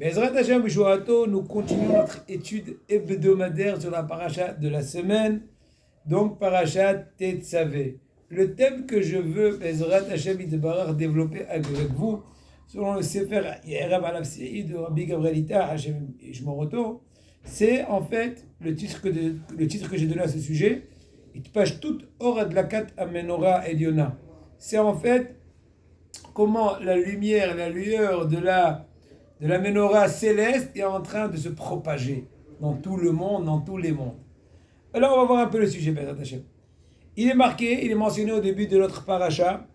Bezrat Hashem Bishuato, nous continuons notre étude hebdomadaire sur la paracha de la semaine, donc paracha Tetzavé. Le thème que je veux, Bezrat Hashem Yitbarach, développer avec vous, selon le Sefer Yerav Alav Se'i de Rabbi Gabrielita Hashem Ishmoroto, c'est en fait le titre que j'ai donné à ce sujet, Itpash tout or adlakat amenora eliona. C'est en fait comment la lumière, la lueur de la menorah céleste est en train de se propager dans tout le monde, dans tous les mondes. Alors on va voir un peu le sujet, Bezrat Hashem. Il est mentionné au début de notre paracha.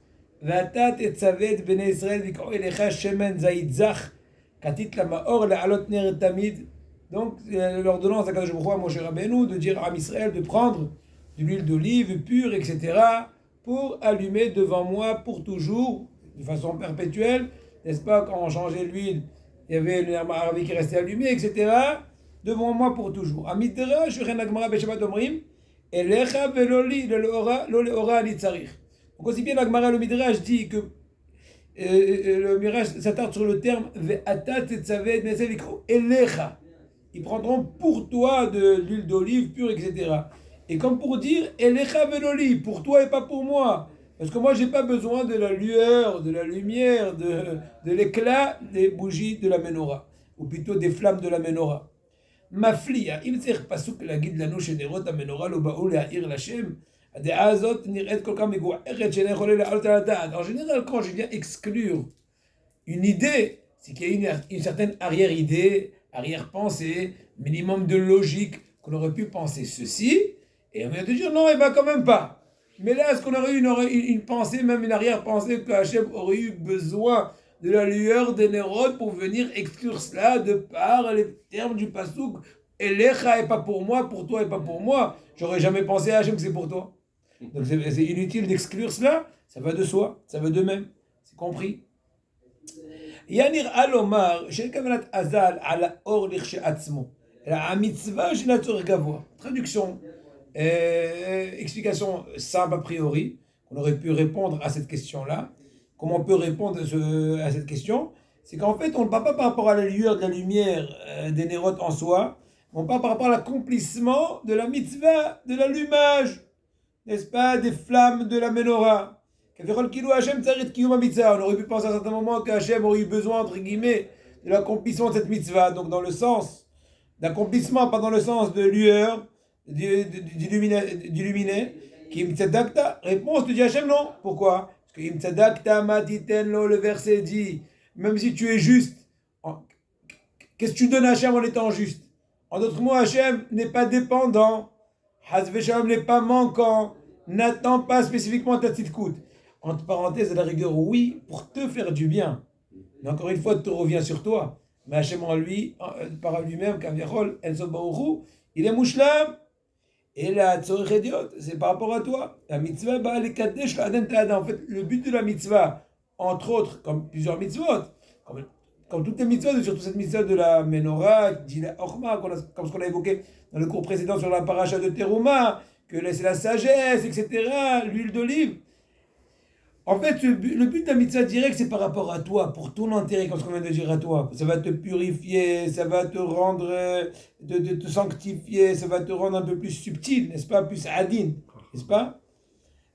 Vatat et tzavet bnei Israël vikro elecha shemen zaitzach katit lamaor la'alot ner tamid. Donc l'ordonnance d'Akadosh Baruch Hu à Moshe Rabbeinu de dire à Israël de prendre de l'huile d'olive pure, etc., pour allumer devant moi pour toujours, de façon perpétuelle, n'est-ce pas, quand on changeait l'huile, il y avait une arabe qui restait allumée, etc., devant moi pour toujours. Amidra, Shuchen Agmara Beshabat Omrim, Elecha veloli lo leora ani tzarich. Donc aussi bien l'Agmara le Midrash dit que le Midrash s'attarde sur le terme Ve'atat tetzavet bnei vikro elecha. Ils prendront pour toi de l'huile d'olive pure, etc. Et comme pour dire Elecha veloli, pour toi et pas pour moi. Parce que moi, j'ai pas besoin de la lueur, de la lumière, de l'éclat des bougies de la menorah, ou plutôt des flammes de la menorah. Maflia, אם צריך פסוק להגיד לנו שנרות המנורה לא באו להאיר לשם, הדעה הזאת נראית כל כך מגוערת שאינה יכולה לעלות על הדעת. En général, quand je viens exclure une idée, c'est qu'il y a une certaine arrière-idée, arrière-pensée, minimum de logique, qu'on aurait pu penser ceci, et on vient de dire non, et bien quand même pas. Mais là, est-ce qu'on aurait eu une pensée, même une arrière-pensée, que Hachem aurait eu besoin de la lueur des Nérod pour venir exclure cela de par les termes du Passouk. Elecha et pas pour moi, pour toi et pas pour moi. J'aurais jamais pensé à Hachem que c'est pour toi. Donc c'est inutile d'exclure cela, ça va de soi, ça va de même. C'est compris. Yanir alomar, shel kavanat azal ala or lirshe atzmo. La mitzvah je la gavoa. Traduction, explication simple a priori. On aurait pu répondre à cette question-là. Comment on peut répondre à cette question? C'est qu'en fait, on ne parle pas par rapport à la lueur de la lumière des nérotes en soi, on parle par rapport à l'accomplissement de la mitzvah, de l'allumage, n'est-ce pas, des flammes de la menorah. On aurait pu penser à un certain moment que Hachem aurait eu besoin, entre guillemets, de l'accomplissement de cette mitzvah, donc dans le sens d'accomplissement, pas dans le sens de lueur, d'illuminer, qui tzedakta. Réponse, tu dis Hachem non. Pourquoi? Le verset dit, même si tu es juste, qu'est-ce que tu donnes à Hachem en étant juste? En d'autres mots, Hachem n'est pas dépendant, Hazvesham n'est pas manquant, n'attend pas spécifiquement ta petite coûte. Entre parenthèses, à la rigueur, oui, pour te faire du bien. Mais encore une fois, tout revient sur toi. Mais Hachem en lui, par lui-même, Kaviachol, Enso Baruchu, il est mouchlam. Et la tzorech idiot, c'est par rapport à toi. La mitzvah, en fait, le but de la mitzvah, entre autres, comme plusieurs mitzvot, comme toutes les mitzvot, et surtout cette mitzvah de la menorah, dit la orma, comme ce qu'on a évoqué dans le cours précédent sur la paracha de Teruma, que c'est la sagesse, etc., l'huile d'olive. En fait, le but de la mitzvah direct, c'est par rapport à toi, pour ton intérêt, comme ce qu'on vient de dire à toi. Ça va te purifier, ça va te rendre, de te sanctifier, ça va te rendre un peu plus subtil, n'est-ce pas, plus adin, n'est-ce pas?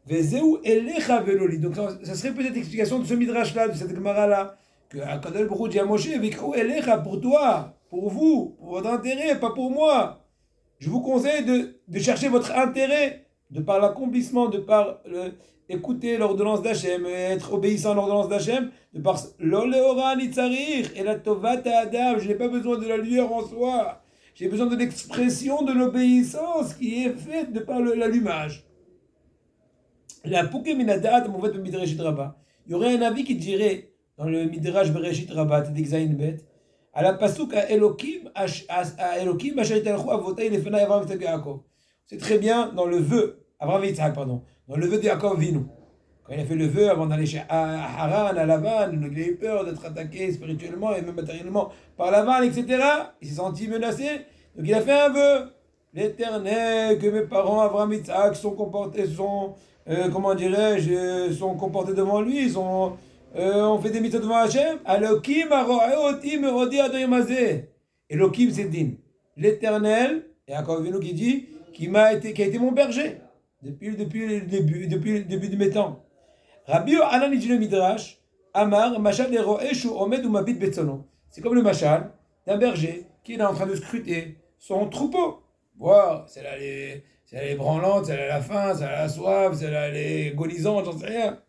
Donc ça serait peut-être l'explication de ce midrash-là, de cette gemara-là, que Akadosh Baruch Hu dit à Moshe, Vikro elecha, pour toi, pour vous, pour votre intérêt, pas pour moi. Je vous conseille de chercher votre intérêt, de par l'accomplissement, de par écouter l'ordonnance d'Hachem, être obéissant à l'ordonnance d'Hachem, de par l'oléora nitzarir et la tovata adam. Je n'ai pas besoin de la lueur en soi. J'ai besoin de l'expression de l'obéissance qui est faite de par l'allumage. La pouké minadat, mon fait, Midrashit Rabbah. Il y aurait un avis qui dirait, dans le Midrash Bereshit Rabbah, Tedek Bet, à la pasuk à Elokim, Asher Talchu Avotay Lefenay Avram Yitzhak Yaakov. C'est très bien dans le vœu, Avram Yitzhak, pardon, dans le vœu de Yaakov Vinu. Quand il a fait le vœu avant d'aller chez Haran, à Lavan, il a eu peur d'être attaqué spirituellement et même matériellement par Lavan, etc. Il s'est senti menacé, donc il a fait un vœu. L'Éternel, que mes parents Avram Yitzhak sont comportés devant lui, on fait des mitzvot devant Hachem. Elokim aro'eoti me'odi adoyim hazeh. Elokim c'est din. L'Éternel, et encore Avinu qui dit, qui a été mon berger depuis le début de mes temps. Rabbi Yochanan dit le Midrash, Amar, Machal Ero'esh ou Omed ou Mabit Betsono. C'est comme le Machal d'un berger qui est là en train de scruter son troupeau. Wow, celle-là elle est branlante, celle-là elle a faim, celle-là elle a soif, celle-là elle est golisante, j'en sais rien.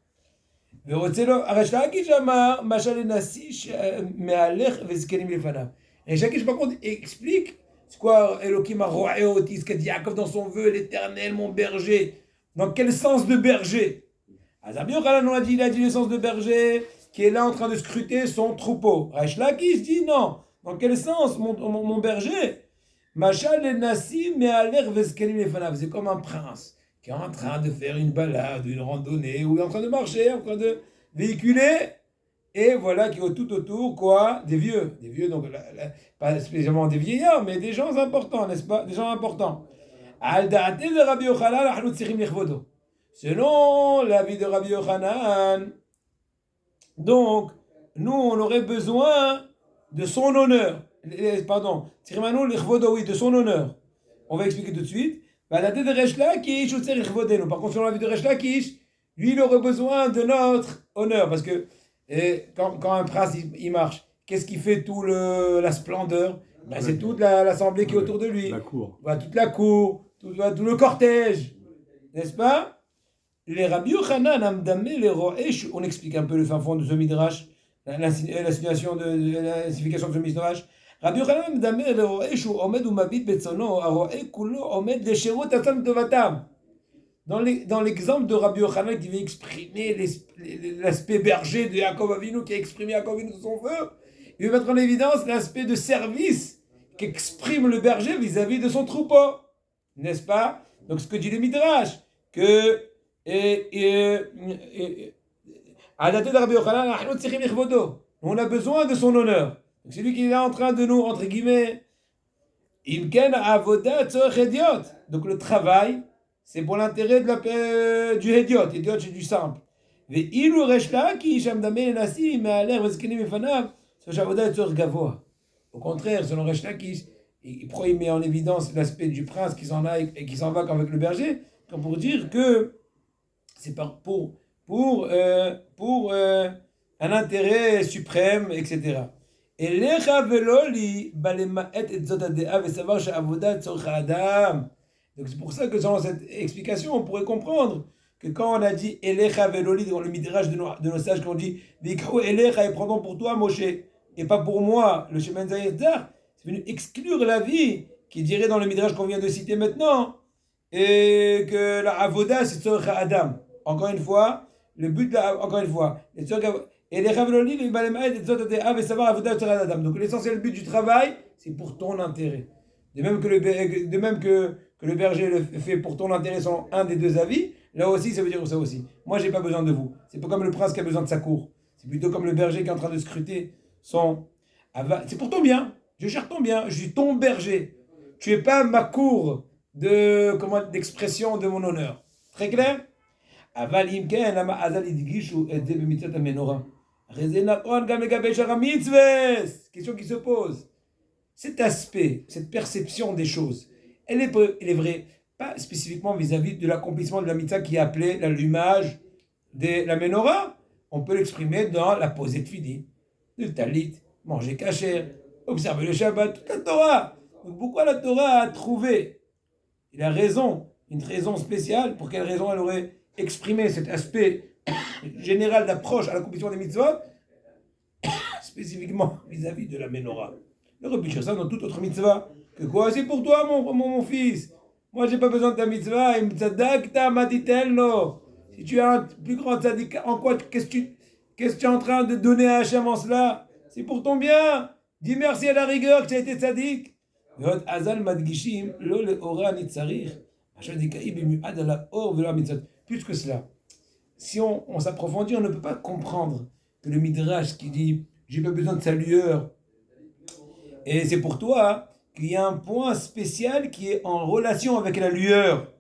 Arash Lakish Amar, Machal Enassi, Me'alech Vezkenim Lefanav. Et Shakish par contre explique c'est quoi Elohim Aro'eoti, ce qu'a dit Yaakov dans son vœu, l'Éternel mon berger. Dans quel sens de berger? Rabbi Yochanan il a dit le sens de berger qui est là en train de scruter son troupeau. Resh Lakish dit non. Dans quel sens mon berger? Machal le Nassim me'aler vezkenim lefanav. C'est comme un prince qui est en train de faire une balade, une randonnée, ou en train de marcher, en train de véhiculer. Et voilà qui est tout autour, quoi? Des vieux, donc pas spécialement des vieillards, mais des gens importants, n'est-ce pas? Des gens importants. Al da'ate de Rabbi Yochanan, ahlu tzrichim lichvodo. Selon l'avis de Rabbi Yochanan, donc, nous, on aurait besoin de son honneur. Pardon, tzrichimanu lichvodo, oui, de son honneur. On va expliquer tout de suite. Par contre, selon l'avis de Resh Lakish, lui, il aurait besoin de notre honneur, parce que quand un prince il marche, qu'est-ce qui fait tout la splendeur? Ben, c'est toute l'assemblée qui est autour de lui. La cour. Voilà, toute la cour, tout le cortège, n'est-ce pas? Les Rabbi Yochanan Amdamé, les Ro'esh, on explique un peu le fin fond de ce midrash, la signification de ce midrash. Rabbi Yochanan Amdamé, les Ro'esh, Omed ou Mabit Betsono, Aro'e Kulo, Omed, les Sherot Atam Tovatam. Dans l'exemple de Rabbi Yochanan qui veut exprimer l'aspect berger de Yaakov Avinu, qui a exprimé Yaakov Avinu de son feu, il veut mettre en évidence l'aspect de service qu'exprime le berger vis-à-vis de son troupeau. N'est-ce pas? Donc ce que dit le Midrash, que à la tête de Rabbi Yochanan, on a besoin de son honneur. Donc c'est lui qui est là en train de nous, entre guillemets, Imken avoda tzorech hediot. Donc le travail, c'est pour l'intérêt du hédiot. Hédiot, c'est du simple. Ve'ilu resh lakish amdameh nasi me'aler vezkenim lefanav, c'est avoda tzorech gavoa. Au contraire, selon Resh Lakish, il met en évidence l'aspect du prince qui s'en a et qui s'en va avec le berger, comme pour dire que c'est pour un intérêt suprême, etc. Et lecha veloli balemaet et zotadea vesavar she'avoda tzorech adam. Donc c'est pour ça que dans cette explication, on pourrait comprendre que quand on a dit Elecha veloli dans le midrash de nos sages, quand on dit Vikhu Elecha et prendons pour toi Moshe et pas pour moi le Shemen Zayedar, c'est venu exclure la vie qui dirait dans le midrash qu'on vient de citer maintenant et que la avoda c'est tzorech adam. Encore une fois, le but de encore une fois, Elecha veloli le balemaet et zotadea vesavar avoda tzorech adam. Donc l'essentiel but du travail, c'est pour ton intérêt. De même que le berger le fait pour ton intérêt selon un des deux avis, là aussi ça veut dire ça aussi. Moi j'ai pas besoin de vous. C'est pas comme le prince qui a besoin de sa cour. C'est plutôt comme le berger qui est en train de scruter son... C'est pour ton bien. Je gère ton bien. Je suis ton berger. Tu es pas ma cour d'expression de mon honneur. Très clair? Aval imken lama azal idgishu et de b'mitzvot amenora. Rezenakon gam legabe shara mitzvot. Question qui se pose. Cet aspect, cette perception des choses, elle est vraie, pas spécifiquement vis-à-vis de l'accomplissement de la mitzvah qui est appelée l'allumage de la menorah. On peut l'exprimer dans la posée de fidi, le talit, manger kasher, observer le Shabbat, toute la Torah. Donc pourquoi la Torah a trouvé une raison spéciale, pour quelle raison elle aurait exprimé cet aspect général d'approche à l'accomplissement des mitzvot, spécifiquement vis-à-vis de la menorah. Le Rabbi dire ça dans toute autre mitzvah. Que quoi? C'est pour toi, mon fils. Moi, j'ai pas besoin de ta mitzvah. Si tu as un plus grand tzaddik, en quoi, qu'est-ce que tu es en train de donner à Hachem en cela? C'est pour ton bien. Dis merci à la rigueur que tu as été tzaddik. Plus que cela, si on s'approfondit, on ne peut pas comprendre que le midrash qui dit j'ai pas besoin de sa lueur, et c'est pour toi qu'il y a un point spécial qui est en relation avec la lueur.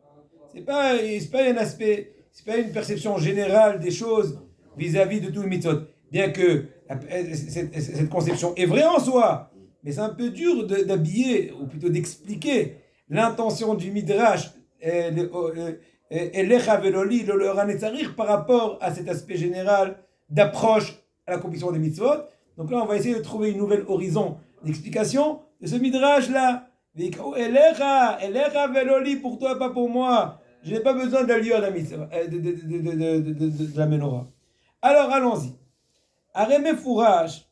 C'est pas un aspect, c'est pas une perception générale des choses vis-à-vis de tout le mitzvot. Bien que cette conception est vraie en soi, mais c'est un peu dur d'habiller, ou plutôt d'expliquer l'intention du Midrash Elecha veloli lo leora netzarir par rapport à cet aspect général d'approche à l'accomplissement des mitzvot. Donc là, on va essayer de trouver une nouvelle horizon d'explication de ce Midrash-là. Elecha veloli, pour toi, pas pour moi. Je n'ai pas besoin de la lueur de la menorah. Alors, allons-y. Areme Fourage,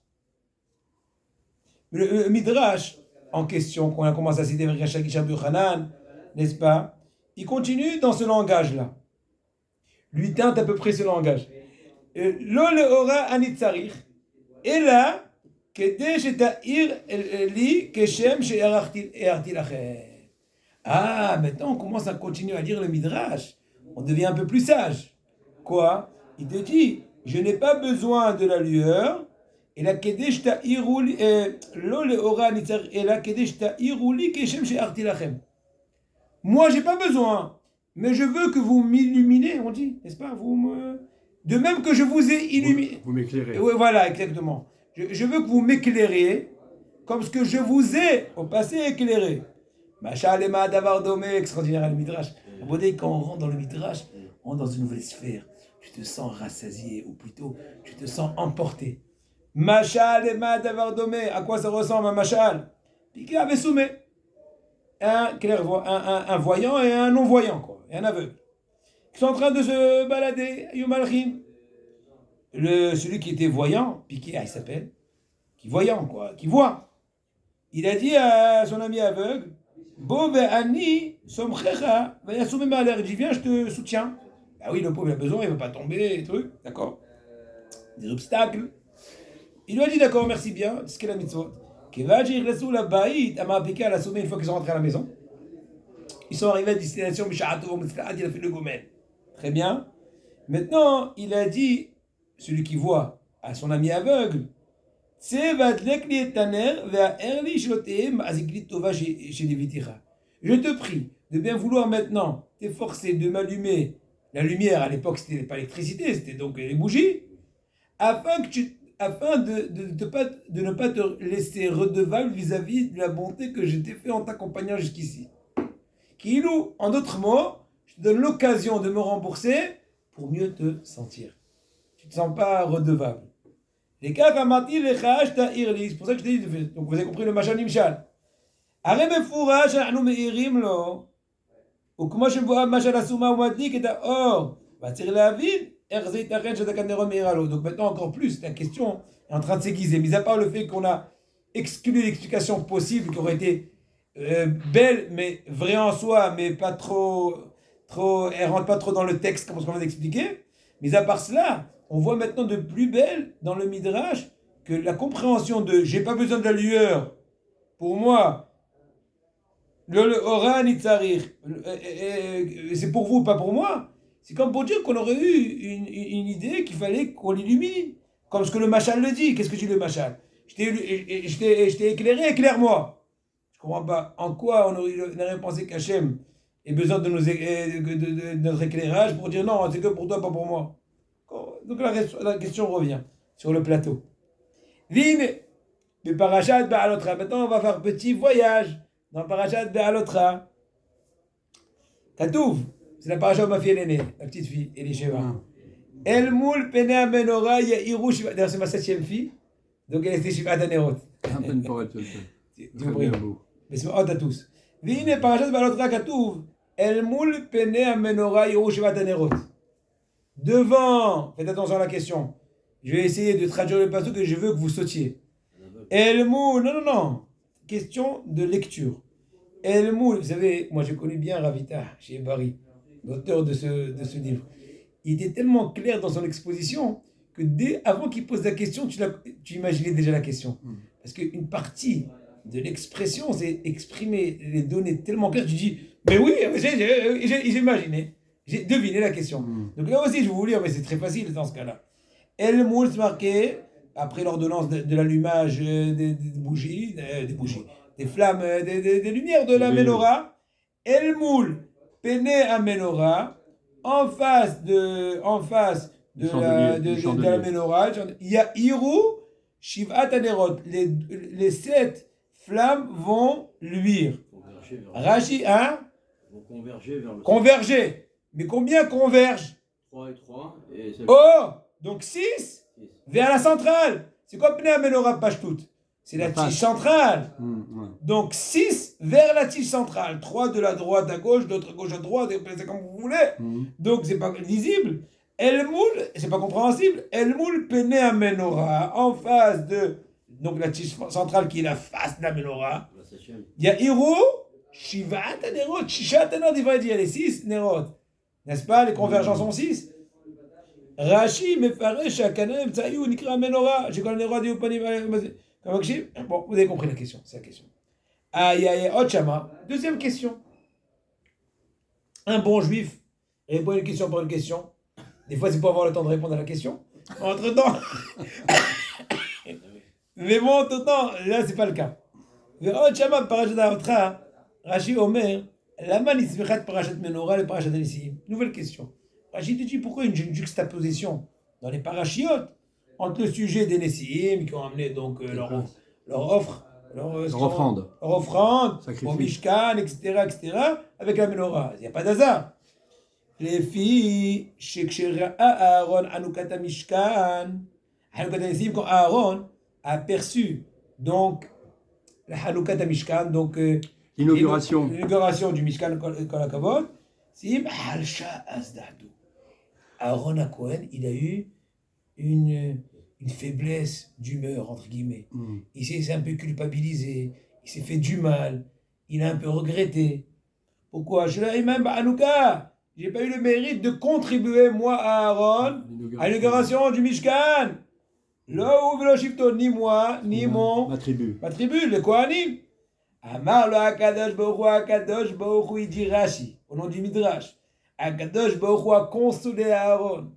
le Midrash en question, qu'on a commencé à citer avec Rachel Gishabur Hanan, n'est-ce pas? Il continue dans ce langage-là. Lui teinte à peu près ce langage. Lo leora anitzarich, et là, kede sheta'ir li keshem she'arachti lachem. Ah, maintenant on commence à continuer à lire le Midrash. On devient un peu plus sage. Quoi? Il te dit, je n'ai pas besoin de la lueur. Et la kedesh ta'iruli, lo leora nitzar, et la kedesh ta'iruli keshem she'arti lachem. Moi, j'ai pas besoin, mais je veux que vous m'illuminez, on dit, n'est-ce pas? De même que je vous ai illuminé. Vous m'éclairez. Oui, voilà, exactement. Je veux que vous m'éclairez comme ce que je vous ai au passé éclairé. Machal ema davar domé, extraordinaire le Midrash. Quand on rentre dans le Midrash, on est dans une nouvelle sphère. Tu te sens rassasié, ou plutôt, tu te sens emporté. Machal ema davar domé, à quoi ça ressemble un machal? Piqué avait soumé. Un voyant et un non-voyant, quoi, et un aveugle. Ils sont en train de se balader, Yumalchim. Celui qui était voyant, Piqué, il s'appelle, qui voyant, quoi, qui voit. Il a dit à son ami aveugle, Bo ve'ani somchecha vayasumé ma'aler. Il dit, viens, je te soutiens. Ah oui, le pauvre, il a besoin, il ne veut pas tomber, et trucs, d'accord? Des obstacles. Il lui a dit, d'accord, merci bien, c'est ce qu'est la mitzvot. La baït, à m'appliquer à la sommet une fois qu'ils sont rentrés à la maison. Ils sont arrivés à destination, il a fait le gomen. Très bien. Maintenant, il a dit, celui qui voit, à son ami aveugle, je te prie de bien vouloir maintenant t'efforcer de m'allumer. La lumière, à l'époque, c'était pas l'électricité, c'était donc les bougies, afin de ne pas te laisser redevable vis-à-vis de la bonté que je t'ai fait en t'accompagnant jusqu'ici. Kilou, en d'autres mots, je te donne l'occasion de me rembourser pour mieux te sentir. Tu ne te sens pas redevable. Les cas ramati les chach ta'irli, c'est pour ça que je t'ai dit, donc vous avez compris le machin nimshal. Arebe fourage, nous meirim lo, ou comment je vois machin asuma ou madlik et or, va tirer la ville. Donc maintenant encore plus, la question est en train de s'aiguiser. Mis à part le fait qu'on a exclu l'explication possible qui aurait été belle, mais vraie en soi, mais pas trop, elle rentre pas trop dans le texte comme ce qu'on vient d'expliquer. Mis à part cela, on voit maintenant de plus belle dans le Midrash que la compréhension de j'ai pas besoin de la lueur pour moi. Le Oran Itzarir, c'est pour vous, pas pour moi. C'est comme pour dire qu'on aurait eu une idée qu'il fallait qu'on l'illumine. Comme ce que le Machal le dit. Qu'est-ce que dit le Machal? Je t'ai éclairé, éclaire-moi. Je ne comprends pas. En quoi on aurait pensé qu'Hachem ait besoin de notre éclairage pour dire non, c'est que pour toi, pas pour moi. Donc la question revient sur le plateau. Vine, le Parashat Ba'alotra. Maintenant, on va faire un petit voyage dans Parashat Ba'alotra. Katouf. C'est la paracha où ma fille est née, la petite fille, Elisheva. El moul pene amenora ya'iru shiva. D'ailleurs, c'est ma 7e fille, donc elle était shiva d'anerot. Un peu pour être mais c'est à tous. Vine parashat balotra katouv. El moul pene amenora ya'iru shiva d'anerot. Devant, faites attention à la question. Je vais essayer de traduire le passage que je veux que vous sautiez. El moul, non. Question de lecture. El moul, vous savez, moi je connais bien Ravita chez Barry, l'auteur de ce livre. Il était tellement clair dans son exposition que avant qu'il pose la question, tu imaginais déjà la question. Parce qu'une partie de l'expression, c'est exprimer les données tellement claires, tu dis, mais oui, j'ai imaginé, j'ai deviné la question. Donc là aussi, je vais vous lire, mais c'est très facile dans ce cas-là. El moul, c'est marqué, après l'ordonnance de l'allumage des bougies, des flammes, des lumières de la menorah, El moul, pene à menorah, en face de du chandelier. la menorah. Il y a Iru, Shivat Anerot. Les 7 flammes vont luire. Rashi, hein? Vont converger vers le Converger. Mais combien convergent? 3 et 3. Et Oh! Donc 6 vers la centrale. C'est quoi Pnei Menorah Pashtout? C'est la tige centrale. Ouais. Donc 6 vers la tige centrale. 3 de la droite à gauche, d'autre gauche à droite, c'est comme vous voulez. Donc c'est pas lisible. El Moul, c'est pas compréhensible. El Moul Pnei Menorah en face de donc la tige centrale qui est la face de la Menorah. Il y a Iru, Shivat Nerot, Shishat Nerot, il va dire les 6 Nerot. N'est-ce pas? Les convergences sont 6. Rashi Mefaresh Akanem Tsayu Nikra Menorah. J'ai quand le Nerot dit au panier. Bon, vous avez compris la question, c'est la question. Aïe aïe, Ochama. Deuxième question. Un bon juif répond à une question par une question. Des fois, c'est pour avoir le temps de répondre à la question. Entre-temps. Mais bon, entre-temps, là, c'est pas le cas. Ochama, parachat Aotra, Rashi Omer, Lama Nismechat parachat Menorah, le parachat Nesiim. Nouvelle question. Rashi te dit pourquoi une juxtaposition dans les parachiotes entre le sujet des Nesiim qui ont amené donc leur offre, leur offrande au Mishkan, etc., avec la Menorah. Il n'y a pas d'hasard. Les filles, Aaron, Hanoukat Mishkan, Hanoukat Nesiim, quand Aaron a perçu donc la Hanoukat Mishkan, donc l'inauguration du Mishkan Kol HaKavod, Sim Halsha Azdadu. Aaron à Cohen, il a eu une faiblesse d'humeur, entre guillemets. Il s'est un peu culpabilisé, il s'est fait du mal, il a un peu regretté. Pourquoi? Je l'ai même à Hanouka. J'ai pas eu le mérite de contribuer, moi, à Aaron, à l'inauguration du Mishkan. Là où velo shifto, ni moi, ni ma tribu, le Kohanim. Amar lo Akadosh Baruch Hu, il dit Rashi, au nom du Midrash. Akadosh Baruch Hu a consolé Aaron.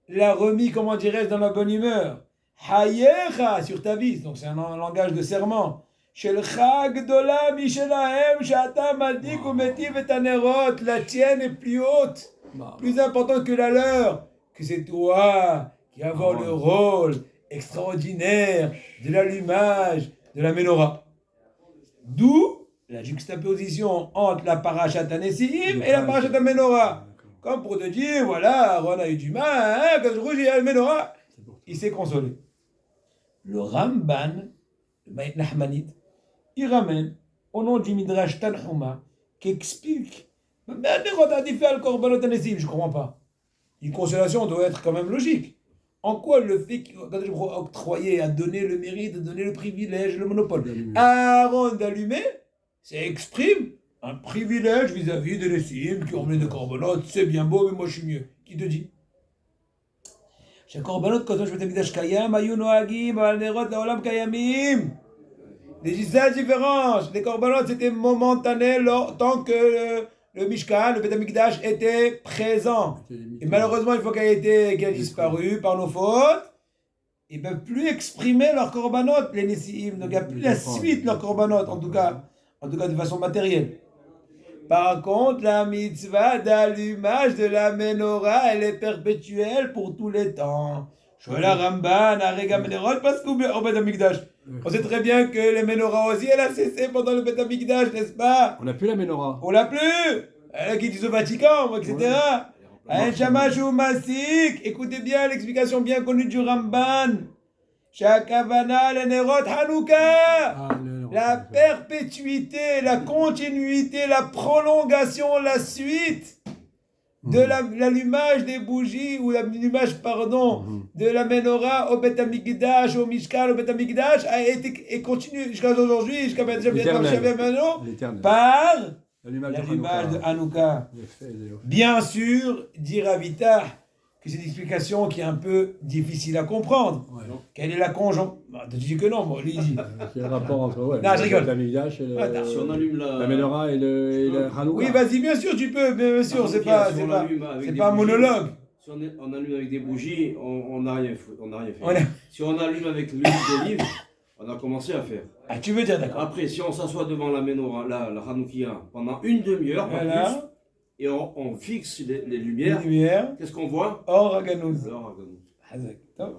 L'a remis, comment dirais-je, dans la bonne humeur. Hayecha, sur ta vie. Donc c'est un langage de serment. Shel Chag Dola Mishelahem Shata Madik Umetiv et Tanerot. La tienne est plus haute, plus importante que la leur. Que c'est toi qui vas avoir le rôle extraordinaire de l'allumage de la Menorah. D'où la juxtaposition entre la parashat Nesiim et la parashat Menorah. Comme pour te dire, voilà, Aaron a eu du mal, hein, quand je rouge, il y a le Menorah, il s'est consolé. Le Ramban, le Maït Nahmanite, il ramène au nom du Midrash Tanhuma, qui explique, mais Nerot a dit faire le Korbanot Nesiim, je ne comprends pas. Une consolation doit être quand même logique. En quoi le fait qu'il a octroyé, a donné le mérite, a donné le privilège, le monopole à Aaron d'allumer, ça exprime un privilège vis-à-vis de Nesiim qui ont emmené de Korbanot, c'est bien beau, mais moi je suis mieux. Qui te dit? Chez Korbanot, quand je vais te dire Kayam, Ayun Oagim, Al Nerot, Laolam Kayamim. Les différences. Les Korbanot c'était momentané tant que le Mishkan, le Beth Amikdash était présent. Et malheureusement, une fois qu'elle a disparu par nos fautes, ils ne peuvent plus exprimer leur korbanot, les Nesiim. Donc il n'y a plus la suite de leur korbanot, en tout cas de façon matérielle. Par contre, la mitzvah d'allumage de la menorah, elle est perpétuelle pour tous les temps. Shola Ramban, Arega Menorot, parce qu'au Beth Amikdash. On sait très bien que les menorahs aussi, elle a cessé pendant le Beth Amikdash, n'est-ce pas? On n'a plus la menorah. On l'a plus. Elle qui dit au Vatican, etc. Shamash Masik. Écoutez bien l'explication bien connue du Ramban. Shakavana le Nerot Hanouka. La perpétuité, la continuité, la prolongation, la suite de l'allumage des bougies, ou l'allumage, de la menorah au Beth Amikdash, au Mishkan, au Beth Amikdash, a été et continue jusqu'à aujourd'hui, jusqu'à maintenant, par l'allumage de Hanouka. Bien sûr, dit Ravita, que c'est une explication qui est un peu difficile à comprendre. Ouais. Quelle est la conjonction? Tu dis que non, moi, lui, il dit. Quel rapport entre non, je rigole. Si on allume la menorah et le Hanouka. Oui, vas-y, bien sûr, tu peux, bien sûr, c'est pas un monologue. Si on allume avec des bougies, on n'a rien fait. Si on allume avec l'huile d'olive, on a commencé à faire. Ah, tu veux dire, d'accord. Après, si on s'assoit devant la menorah, la Hanoukia, pendant une demi-heure, pas plus, et on fixe les Les lumières. lumières. Qu'est-ce qu'on voit? Or Aganouz. Alors,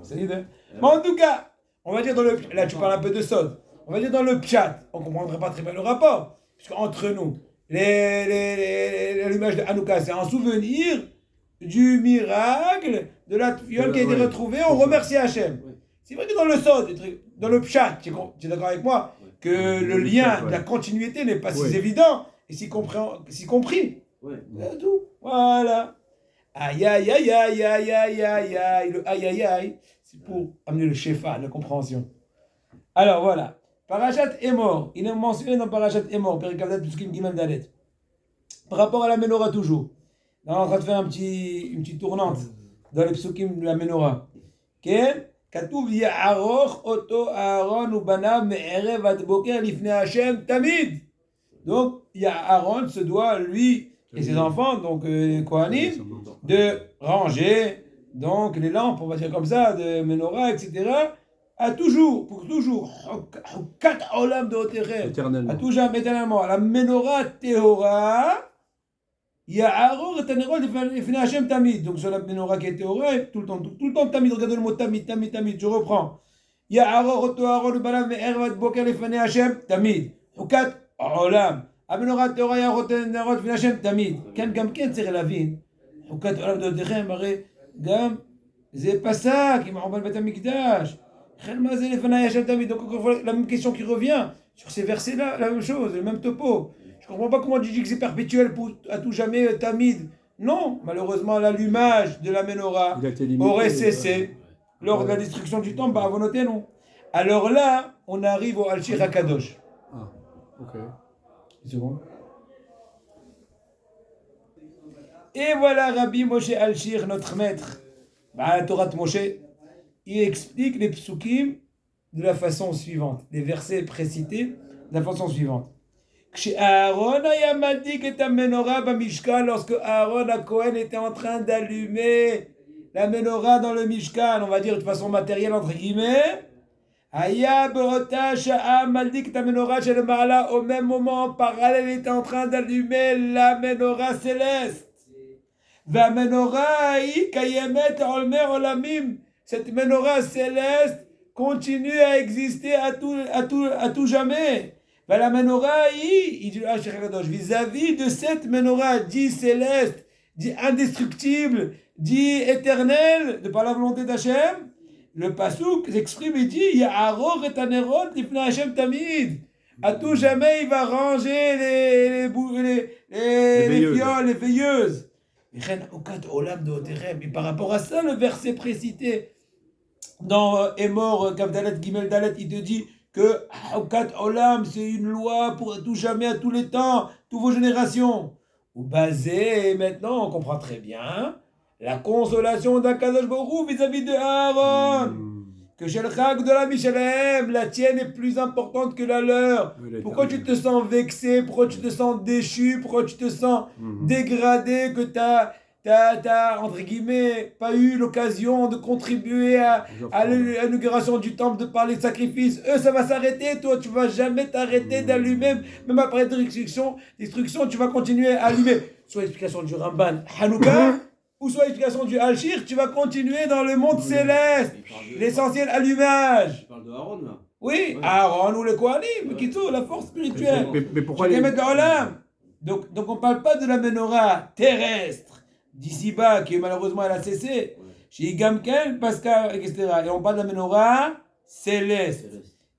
Ça y est. Mais en tout cas, on va dire dans le. Là, tu parles un peu de Sod. On va dire dans le Pshat. On ne comprendrait pas très bien le rapport. Puisque entre nous, l'allumage de Hanouka, c'est un souvenir du miracle de la fiole qui a été retrouvée. On remercie Hachem. Oui. C'est vrai que dans le Sod, dans le Pshat, tu es d'accord avec moi que le lien de la continuité n'est pas si évident et si compris. Ouais. C'est tout. Voilà. Aïe aïe aïe aïe aïe aïe aïe aïe. Le aïe aïe aïe, c'est pour amener le shefa, la compréhension. Alors voilà. Parashat Emor. Il est mentionné dans Parashat Emor, Perikavdat Psukim Gimel Dalet. Par rapport à la menorah toujours. Là, on est en train de faire une petite tournante dans les psukim de la menorah. Ken Katuv Ya'aroch Oto Aaron Ubanav Me'erev Ad Boker Lifnei Hashem Tamid. Donc, Aaron se doit, lui et ses enfants, donc les Kohanim, de ranger donc les lampes, on va dire comme ça, de menorah, etc. À toujours, pour toujours. Quatre olam de Oterem. À tout jamais, éternellement. La menorah Tehora. Ya'aror et Tanerol Lifnei Hashem Tamid. Donc sur la menorah qui est Tehora, tout le temps Tamid. Regardez le mot Tamid, je reprends. Ya'aror Oto Aaron Ubanav Me'erev Ad Boker Lifnei Hashem Tamid. Quatre olam. המנורת תורה יערות נרות לפני השם תמיד. כאן גם כן צריך להבין. חוקת עולם דודכם, הרי גם זה פסק עם חורבן בית המקדש. לכן מה זה לפני השם תמיד? Donc encore la même question qui revient sur ces versets-là, la même chose, le même topo. Je comprends pas comment tu dis que c'est perpétuel pour à tout jamais tamid. Non, malheureusement l'allumage de la menorah aurait cessé lors de la destruction du temple par Avonotenu. Alors là, on arrive au Alshir HaKadosh. Ah, ok. Et voilà Rabbi Moshe Alshir, notre maître, la Torah de Moshe, il explique les psukim de la façon suivante, les versets précités de la façon suivante. Lorsque Aaron à Cohen était en train d'allumer la menorah dans le Mishkan, on va dire de façon matérielle entre guillemets, Aya Beota Sha'a Maldik ta menorah chez le Ma'ala, au même moment, en parallèle, il était en train d'allumer la menorah céleste. Va menorah Kayemet Olmer Olamim. Cette menorah céleste continue à exister à tout jamais. Va la menorah il dit vis-à-vis de cette menorah dit céleste, dit indestructible, dit éternelle, de par la volonté d'Hachem. Le pasuk s'exprime et dit Ya'aror et Tanerot Lifnei Hashem Tamid. À tout jamais, il va ranger les fioles, les veilleuses. Et par rapport à ça, le verset précité dans Emor Kavdalet Gimel Dalet, il te dit que Okat Olam, c'est une loi pour tout jamais, à tous les temps, toutes vos générations. Ou basé, maintenant, on comprend très bien. La consolation d'Akadosh Baruch Hu vis-à-vis de Aaron. Que chez le Chag de la Michelem, la tienne est plus importante que la leur. Pourquoi tu te sens vexé? Pourquoi tu te sens déchu? Pourquoi tu te sens dégradé? Que t'as entre guillemets, pas eu l'occasion de contribuer à l'inauguration du temple, de parler de sacrifice. Eux, ça va s'arrêter. Toi, tu vas jamais t'arrêter d'allumer. Même après destruction, tu vas continuer à allumer. Soit l'explication du Ramban Hanouka, ou soit l'explication du Alshir, tu vas continuer dans le monde céleste. L'essentiel allumage. Tu parles de Aaron là? Oui, Aaron ou le Kohanim, qui tout, la force spirituelle. Mais pourquoi donc on ne parle pas de la menorah terrestre d'ici-bas, qui malheureusement elle a cessé. Chez Gamken, Pascal, etc. Et on parle de la menorah céleste.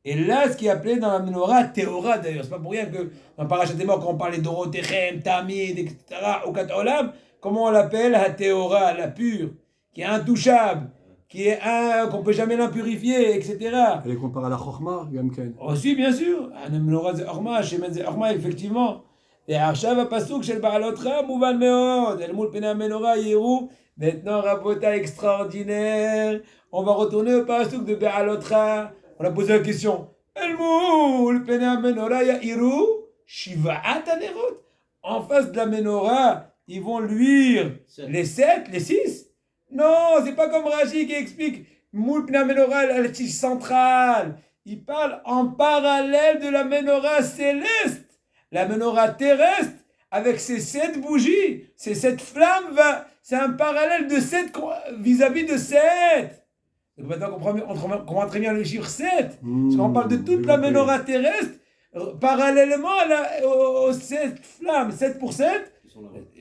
Et là, ce qui est appelé dans la menorah Tehora d'ailleurs, c'est pas pour rien que dans Parashat Emor, quand on parle d'Orotechem, Tamid, etc., Okat Olam, comment on l'appelle? La Tehora, la pure, qui est intouchable, qu'on ne peut jamais l'impurifier, etc. Elle est comparée à la Chorma, Gamken. Aussi, bien sûr. La menorah c'est Orma, Shemet c'est Orma, effectivement. Et Arshav Apasuk shel Baalotra, Mouvan Meod, El Moul Pena Menorah Yerou. Maintenant, Rabota extraordinaire. On va retourner au Pasuk de Baalotra. On a posé la question. El Moul Pena Menorah Yerou, Shiva'at Anerot. En face de la menorah, ils vont luire les 7, les 6. Non, c'est pas comme Rashi qui explique. Moul Pena Menorah, la tige centrale. Il parle en parallèle de la menorah céleste. La menorah terrestre avec ces 7 bougies, ces 7 flammes, c'est un parallèle de 7 vis-à-vis de 7. Donc maintenant on comprend très bien le chiffre 7, parce qu'on parle de toute la menorah terrestre, parallèlement aux 7 flammes, 7 pour 7,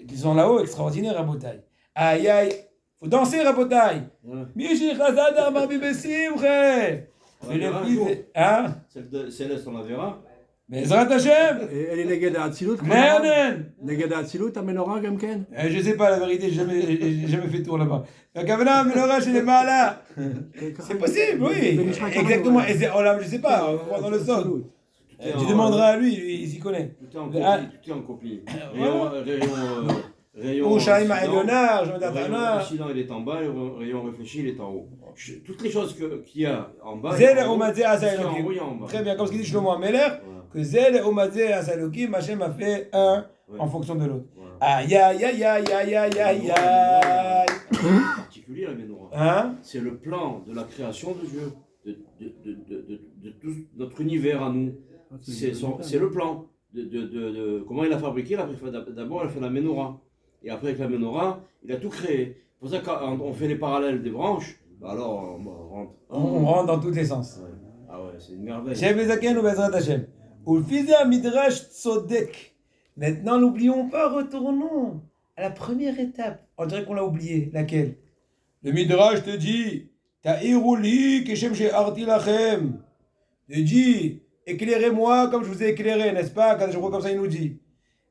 qui sont là-haut, extraordinaire, Rabotai. Aïe aïe, faut danser, Rabotai. Michi Chazad Armabi Besimre. Hein? Céleste, on la verra. Mais Zrat Hashem. Elle est négée d'Atsilut. Mernen. Négée d'Atsilut, à Menorah, comme Ken. Je sais pas la vérité, j'ai jamais fait tour là-bas. Donc Kavana, Menorah chez les Maala. C'est possible, oui. Exactement. Et c'est Olam, je sais pas, on va voir dans le sol. Tu demanderas à lui, il s'y connaît. Tout est en copie. Rayon Ouchaïma Elionar, Jean Occident, il est en bas, rayon réfléchi, il est en haut. Toutes les choses qu'il y a en bas, Zel en haut, Omadze Asailokim. Très bien, comme ce qu'il dit Shlomo Ameler, que Zel Omadze Asailokim, Hachem a fait un en fonction de l'autre. Aïe aïe aïe aïe aïe aïe aïe aïe. C'est particulier la Menorah. Hein? C'est le plan de la création de Dieu, de tout notre univers à nous. C'est le plan de comment il a fabriqué. D'abord, il a fait la Menorah. Et après, avec la Menorah, il a tout créé. C'est pour ça que quand on fait les parallèles des branches, alors On rentre dans tous les sens. Ouais. Ah ouais, c'est une merveille. Shem Bezaken ou Bezrat Hashem. Ulfiza Midrash Tzodek. Maintenant, n'oublions pas, retournons à la première étape. On dirait qu'on l'a oublié. Laquelle? Le Midrash te dit Ta'iruli Keshem She'arti Lachem. Te dit éclairez-moi comme je vous ai éclairé, n'est-ce pas? Quand je vois comme ça, il nous dit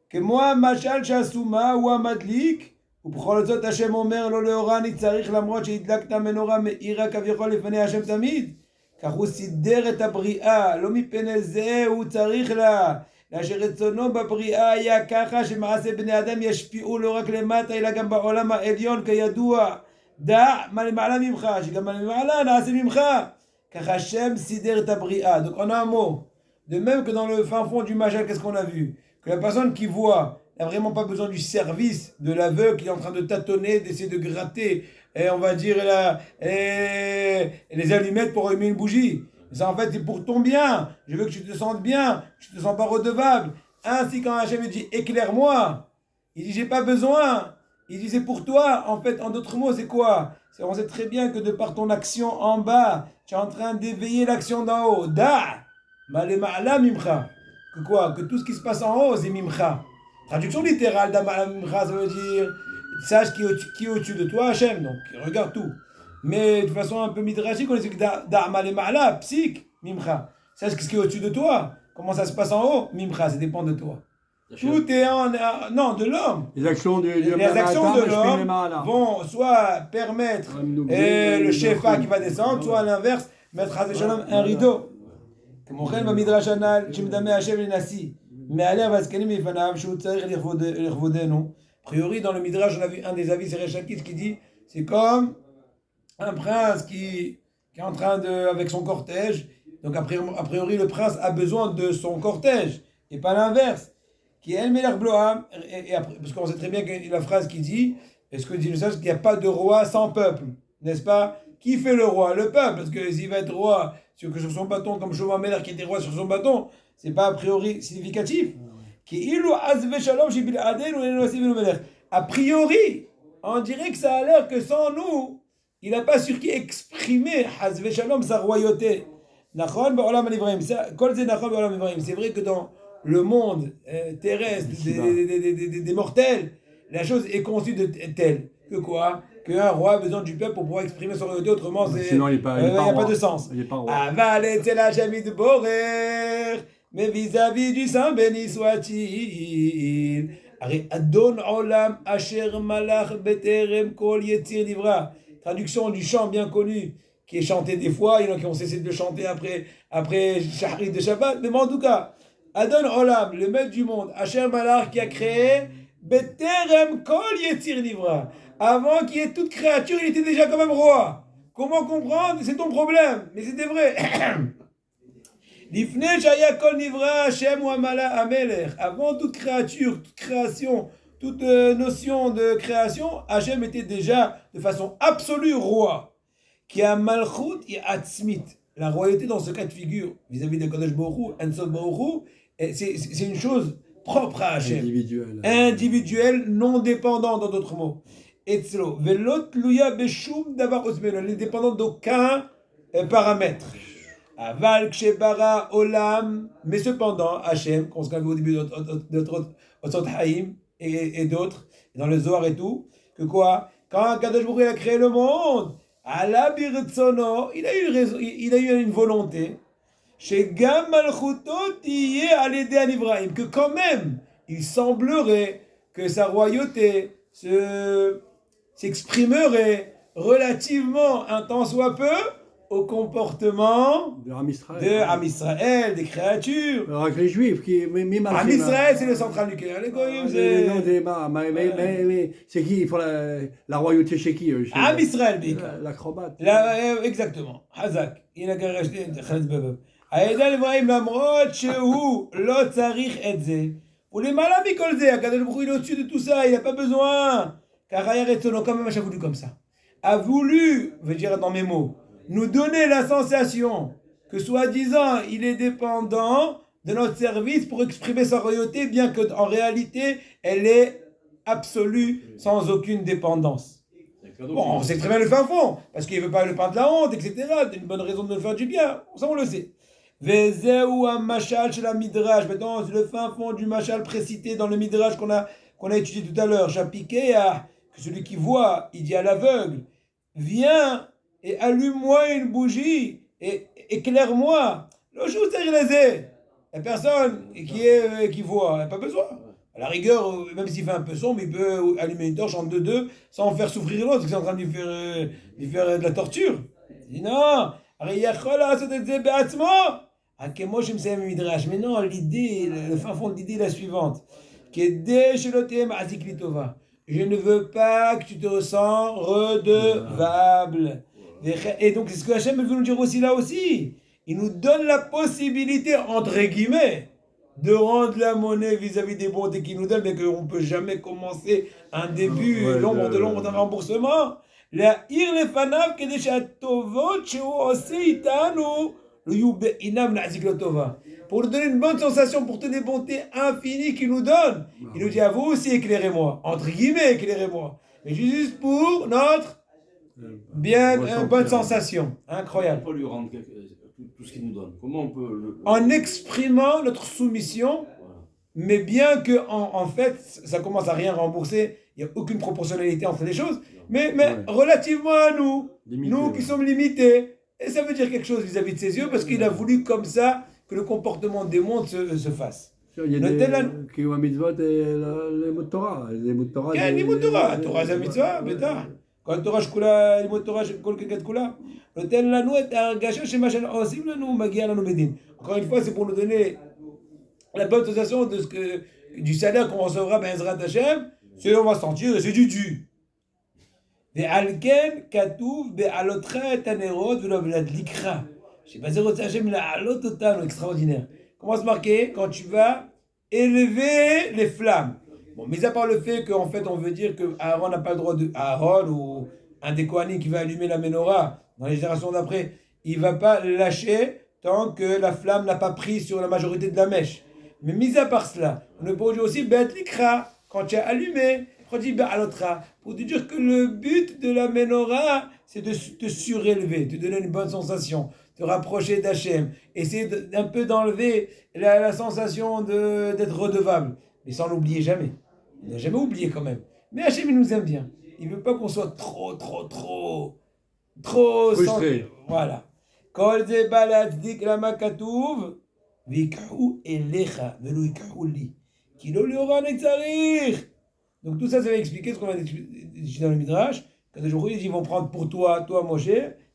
que moi, Machal Shasuma ou Amadlik, ou בכל זאת השם אומר לו לאורה אני צריך למרות שהדלקת מנורה מאירה כביכול לפני השם תמיד, כך הוא סידר את הבריאה, לא מפני זה הוא צריך לה, לאשר רצונו בבריאה היה ככה שמעשה בני אדם ישפיעו לא רק למטה אלא גם בעולם העליון כידוע, דע מה למעלה ממך, שגם מה למעלה נעשה ממך, כך השם סידר את הבריאה. Donc en un mot, de même que dans le fin fond du Machal, qu'est-ce qu'on a vu? Que la personne qui voit n'a vraiment pas besoin du service de l'aveugle qui est en train de tâtonner, d'essayer de gratter, et on va dire les allumettes pour allumer une bougie. Ça en fait c'est pour ton bien. Je veux que tu te sentes bien, que tu te sens pas redevable. Ainsi quand Hachem dit éclaire-moi, il dit j'ai pas besoin. Il dit c'est pour toi. En fait, en d'autres mots, c'est quoi? On sait très bien que de par ton action en bas, tu es en train d'éveiller l'action d'en haut. Da, malema'ala mimcha. Que quoi? Que tout ce qui se passe en haut, c'est mimcha. Traduction littérale d'Amala Mimcha, ça veut dire sache qui est au-dessus de toi, Hachem, donc regarde tout. Mais de façon un peu midrashique, on dit que d'Amala Ma'ala, psych, Mimcha. Sache ce qui est au-dessus de toi. Comment ça se passe en haut? Mimcha, ça dépend de toi. Tout est non, de l'homme. Les actions de l'homme vont soit permettre le shefa qui va descendre, soit à l'inverse, mettre à Shalom un rideau. כמו כן במדרש הנ"ל שמדמה השם לנשיא מעליה והזקנים לפניו שהוא צריך לכבודנו. A priori dans le midrash on a vu un des avis c'est Reshakit qui dit c'est comme un prince qui est en train de avec son cortège, donc a priori le prince a besoin de son cortège et pas l'inverse qui est El Melech Bloam, et après, parce qu'on sait très bien que la phrase qui dit est-ce que dit le sage qu'il n'y a pas de roi sans peuple, n'est-ce pas? Qui fait le roi? Le peuple, parce que s'il va être roi sur son bâton, comme Shlomo Ameler qui était roi sur son bâton, c'est pas a priori significatif. A priori, on dirait que ça a l'air que sans nous, il n'a pas su qui exprimer sa royauté. C'est vrai que dans le monde terrestre des mortels, la chose est conçue de telle que quoi? Qu'un roi a besoin du peuple pour pouvoir exprimer son royauté, autrement sinon il n'y a pas de sens. Aval c'est la jamie de Borer, mais vis-à-vis du Saint béni soit-il. Adon olam asher malach beterem kol yetzir livra. Traduction du chant bien connu qui est chanté des fois, il y en a qui ont cessé de le chanter après Shahrit de Shabbat, mais en tout cas, Adon olam, le maître du monde, asher malach qui a créé beterem kol yetzir livra. Avant qu'il y ait toute créature, il était déjà quand même roi. Comment comprendre? C'est ton problème. Mais c'était vrai. Avant toute créature, toute création, toute notion de création, Hachem était déjà de façon absolue roi. Qui a malchut et atzmit. La royauté dans ce cas de figure, vis-à-vis de Kadosh Baruch Hu, Ensof Baruch Hu, c'est une chose propre à Hachem. Individuel. Individuel, non dépendant, dans d'autres mots. Etzlo, velot luya beshum davar osmeno, elle n'est dépendante d'aucun paramètre. Aval kshebara olam, mais cependant, Hachem, qu'on se vu au début d'autres Otsot Haïm et d'autres, dans le Zohar et tout, que quoi? Quand Kadosh Baruch Hu a créé le monde, ala birtsono, il a eu une volonté, chez Gam Malchutot y alédé à l'Ibrahim, que quand même, il semblerait que sa royauté s'exprimerait relativement, un tant soit peu, au comportement de Am Israël. de Am Israël, des créatures. Alors avec les Juifs qui. Am Israël, c'est le central nucléaire. Les Goyim, c'est. Mais c'est qui? Ils font la royauté chez qui? Am Israël, Bika. L'acrobate. Exactement. Hazak. Il a gagné Khaled Babab. Aïda l'Ibrahim, l'amrot, shehu, lo tzarich et ze. Pour les malades, Mikol ze, Akadosh Baruch Hu, il est au-dessus de tout ça, il n'a pas besoin. Car Hayar et Tsono, quand même, a voulu comme ça. A voulu, je veux dire dans mes mots, nous donner la sensation que soi-disant il est dépendant de notre service pour exprimer sa royauté, bien qu'en réalité elle est absolue, sans aucune dépendance. Bon, on sait très bien le fin fond, parce qu'il ne veut pas le pain de la honte, etc. C'est une bonne raison de le faire du bien, ça on le sait. Vezeu un machal chez la midrash, maintenant le fin fond du machal précité dans le midrash qu'on a étudié tout à l'heure, Chapiqué, que celui qui voit, il dit à l'aveugle, viens et allume-moi une bougie et éclaire-moi. Le jour la personne qui voit, elle n'a pas besoin. À la rigueur, même s'il fait un peu sombre, il peut allumer une torche en deux sans faire souffrir l'autre, parce qu'il est en train de lui faire de la torture. Il dit non, mais non, l'idée, le fin fond de l'idée est la suivante. Je ne veux pas que tu te ressens redevable. Et donc, c'est ce que Hachem veut nous dire aussi là aussi. Il nous donne la possibilité, entre guillemets, de rendre la monnaie vis-à-vis des bontés qu'il nous donne, mais qu'on ne peut jamais commencer un début, l'ombre d'un remboursement. La ir le fanav kedesha tovot sheu ose itanu le yube inam nazik lotova. Pour nous donner une bonne sensation, pour toutes les bontés infinies qu'il nous donne. Il nous dit à vous aussi éclairez-moi, entre guillemets éclairez-moi. Mais juste pour notre bonne sensation. Incroyable. On peut lui rendre tout ce qu'il nous donne. Comment on peut en exprimant notre soumission, mais bien que en fait ça commence à rien rembourser, il n'y a aucune proportionnalité entre les choses, mais relativement à nous, nous qui sommes limités, et ça veut dire quelque chose vis-à-vis de ses yeux, parce qu'il a voulu comme ça que le comportement des mondes se fasse. Il y a des qui ont un mitzvot et les mots de Torah. Les mots de Torah. Il y a les mots de Torah. Torah, c'est un mitzvah, bêta. Quand Torah, je coule les mots de Torah, je coule quelqu'un de coula. Le tel lanou est un gâchage chez Machan. Osim lanou, magia lanou bedin. Encore une fois, c'est pour nous donner la bonne sensation de du salaire qu'on recevra, ben Ezrat Hashem. C'est on va sentir, c'est du dû. Ve'alken katouv be'alotra et anerot ve'lovlad likra. Je sais pas, Ezrat Hashem la alot total, extraordinaire. Comment se marquer quand tu vas élever les flammes. Bon, mis à part le fait qu'en fait on veut dire que Aaron n'a pas le droit de Aaron ou un des Kohanim qui va allumer la menorah dans les générations d'après, il va pas lâcher tant que la flamme n'a pas pris sur la majorité de la mèche. Mais mis à part cela, on peut dire aussi Bet Likra, quand tu as allumé, on dit Be'alotra, pour te dire que le but de la menorah c'est de te surélever, te donner une bonne sensation, te rapprocher d'Hachem, essayer d'un peu d'enlever la sensation d'être redevable, mais sans l'oublier jamais. Il n'a jamais oublié quand même. Mais Hachem, il nous aime bien. Il ne veut pas qu'on soit trop frustré. Voilà. Kol ze balatzik lama katuv, vikhu elecha, velo ikhu li. Kilo leora netzarir. Donc tout ça, ça va expliquer ce qu'on a dit dans le Midrash. Quand des jours ils vont prendre pour toi Moshe,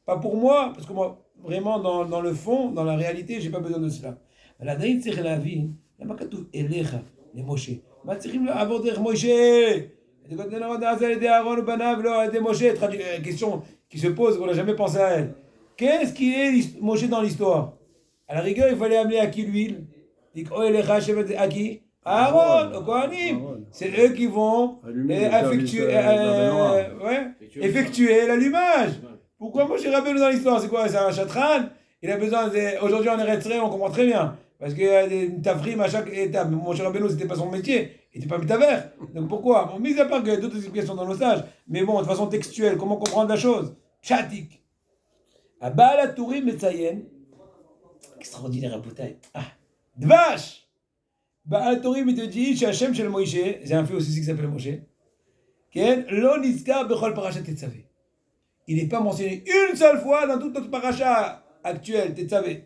pas pour moi, parce que moi, vraiment, dans le fond, dans la réalité, j'ai pas besoin de cela. La daït c'est la vie. Lama katuv elecha, les Moshe. Avant de Moshe, question qui se pose, on n'a jamais pensé à elle. Qu'est-ce qui est Moshe dans l'histoire? À la rigueur, il fallait amener à qui l'huile? À qui? Aaron, au Kohanim. C'est eux qui vont effectuer l'allumage. Pourquoi Moshe Rabbeinu dans l'histoire? C'est quoi? C'est un chatran? Il a besoin aujourd'hui en Eretz Israël, on comprend très bien. Parce qu'il y a des tafrim à chaque étape. Mais mon cher Rabbeinu, c'était pas son métier. Il n'était pas métavers. Donc pourquoi? Bon, mis à part qu'il y a d'autres explications dans nos sages. Mais bon, de façon textuelle, comment comprendre la chose? Tchatik. Abba la Tourim Metzayen. Extraordinaire à Boutaï. Ah. Dvash. Baal Tourim, il te dit, chez Hachem, chez le Moïse. J'ai un fils aussi qui s'appelle Moshe. Ken, lo niska bechol parashat Tetzavé. Il n'est pas mentionné une seule fois dans toute notre paracha actuelle, Tetzavé.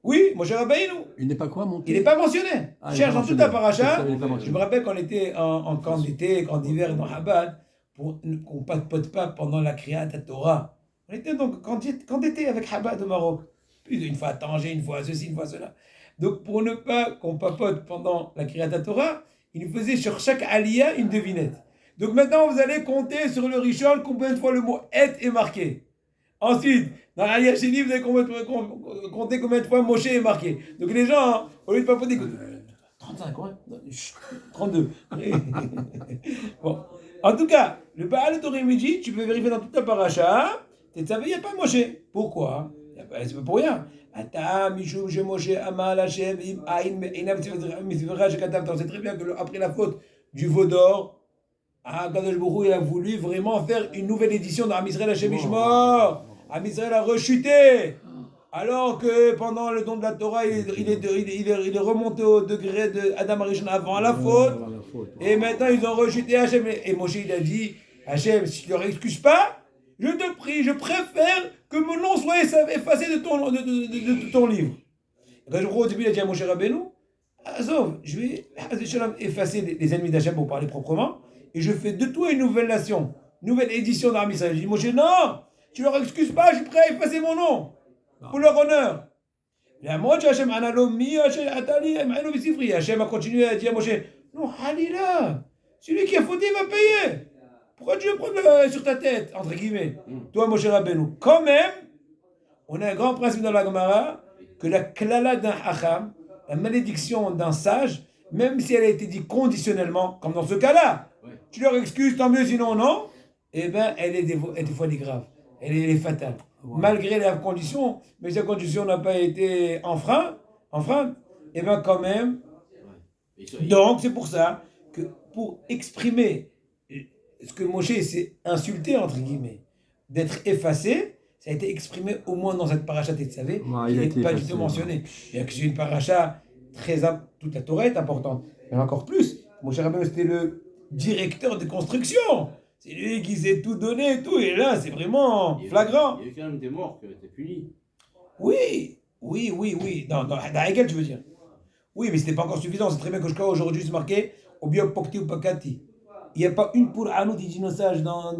Oui, Moshe Rabbeinu. Il n'est pas quoi monté? Il n'est pas mentionné. Cherche dans toute la paracha. Je Je me rappelle qu'on était en camp d'été, camp d'hiver dans Chabad, pour qu'on ne papote pas pendant la Kriyat Torah. On était donc camp d'été avec Chabad au Maroc. Plus d'une fois à Tanger, une fois à ceci, une fois à cela. Donc pour ne pas qu'on papote pendant la Kriyat Torah, il nous faisait sur chaque aliyah une devinette. Donc maintenant vous allez compter sur le Rishon combien de fois le mot et est marqué. Ensuite, dans l'Aliyah Sheni, vous allez compter combien de fois Moshe est marqué. Donc les gens, hein, au lieu de papoter, 35, ouais, 32. Bon. En tout cas, le Baal Tourim dit, tu peux vérifier dans toute la paracha, tu savais, il n'y a pas Moshe. Pourquoi? C'est pas pour rien. Ata, Mishum, Je Moshe, Amal, Hashem, Im, Aïn, Inam, Mitzvera, Shekatav. C'est très bien que après la faute du veau d'or, Kadosh Baruch Hu, il a voulu vraiment faire une nouvelle édition d'Am Israël Hashem Ishmor. Am Israël a rechuté. Alors que pendant le don de la Torah, il est remonté au degré de Adam Arishon avant la faute. Et maintenant, ils ont rechuté Hachem. Et Moshe, il a dit, Hachem, si tu ne leur excuses pas, je te prie, je préfère que mon nom soit effacé de ton livre. Au début, il a dit à Moshe Rabbeinu, Azov, je vais effacer les ennemis d'Hachem pour parler proprement, et je fais de toi une nouvelle nation, nouvelle édition d'Am Israël. Je dis, Moshe, non, tu leur excuses pas, je suis prêt à effacer mon nom, pour leur honneur. Et à moi, Hachem a continué à dire à Moshe, non, Halila, celui qui a fauté va payer. Pourquoi tu veux prendre sur ta tête, entre guillemets, toi, Moshe Rabbeinu? Quand même, on a un grand principe dans la Gemara, que la klala d'un hacham, la malédiction d'un sage, même si elle a été dite conditionnellement, comme dans ce cas-là, tu leur excuses, tant mieux, sinon non, eh bien, elle est des fois grave, elle est fatale. Malgré la condition, mais si la condition n'a pas été enfreinte, eh bien, quand même. Donc, c'est pour ça que pour exprimer ce que Moshe s'est insulté, entre guillemets, d'être effacé, ça a été exprimé au moins dans cette paracha Tetzavé, qui n'est pas du tout mentionné. Il y a que c'est une paracha toute la Torah est importante, mais encore plus. Moshe Rabbeinu, c'était le directeur de construction. C'est lui qui s'est tout donné et tout, et là, c'est vraiment flagrant. Il y a eu quand même des morts qui ont été punis. Oui. Dans Hegel, tu veux dire? Oui, mais c'était pas encore suffisant. C'est très bien que je crois aujourd'hui, c'est marqué au biopokti ou pakati. Il n'y a pas une pour Anou d'inossage dans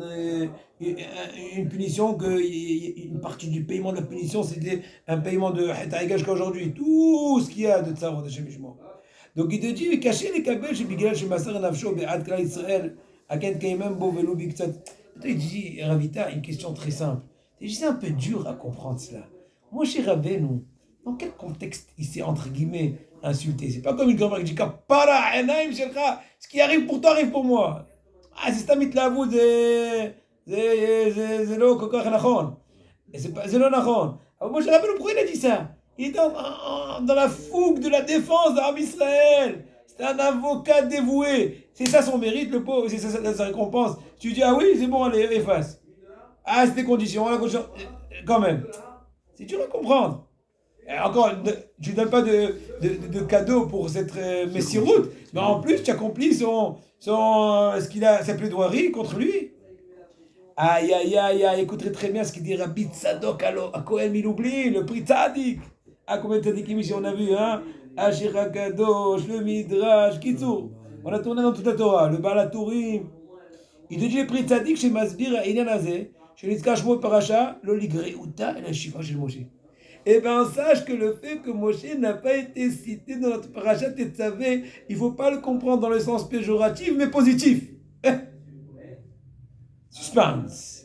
une punition, une partie du paiement de la punition, c'était un paiement de Hegel jusqu'à aujourd'hui. Tout ce qu'il y a de Tsarot, de Shemishmo. Donc il te dit, cacher les kabel chez Bigel, chez Massar Nafsho, Be'ad Kla Israël, Aken Kaimem, Bo Velo Biktsat. Il dit, Ravita, une question très simple. Il dit, c'est un peu dur à comprendre cela. Moi, chez Rabbeinu, dans quel contexte il s'est, entre guillemets, insulté? C'est pas comme une grand-mère qui dit, Kapara, Enaim, Shelcha, ce qui arrive pour toi arrive pour moi. Ah, c'est Stamit Lavou, c'est l'eau, Kokor Nachon. Et c'est pas, c'est l'eau Nachon. Alors, moi, chez Rabbeinu, pourquoi il a dit ça? Il était dans la fougue de la défense d'Arab Israël. C'était un avocat dévoué. C'est ça son mérite, le pauvre, c'est ça sa récompense. Tu dis, ah oui, c'est bon, allez, efface. Ah, c'est des conditions, quand même. C'est dur à comprendre. Et encore, tu ne donnes pas de cadeau pour cette messiroute, mais en plus, tu accomplis sa plaidoirie contre lui. Aïe, écoutez très bien ce qu'il dit Rabbi Tzadok à Kohen Miloubli, le prix Tzadik. Ah, combien de tzadikim ici on a vu, hein? Ashira Kadosh, le Midrash, Kitsour. On a tourné dans toute la Torah, le Baal Tourim. Il te dit le prix Tzadik chez Masbir à Inyanazé, chez Nitzka Shmo Paracha, le Ligreuta et la Shifa chez Moshe. Eh bien, sache que le fait que Moshe n'a pas été cité dans notre Paracha Tetzavé, il ne faut pas le comprendre dans le sens péjoratif, mais positif. Suspense.